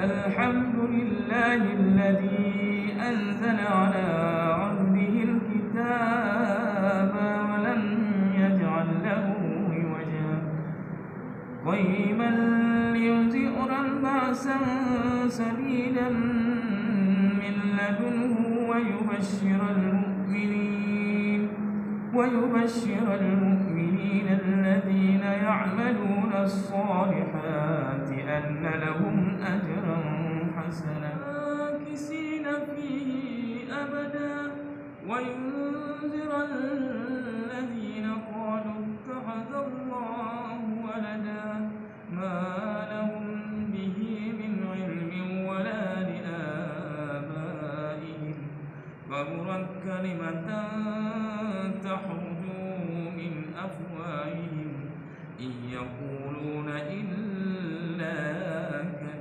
الحمد لله الذي أنزل على عبده الكتاب ولم يجعل له عوجا قيما لينذر بأسا شديدا من لدنه ويبشر المؤمنين الذين يعملون الصالحات أن لهم أجرا حسنا ماكثين فيه أبدا وينذر الذين قالوا اتخذ الله ولدا ما لهم به من علم ولا لآبائهم كبرت كلمة تخرج من أفواههم إن يقولون إلا كذبا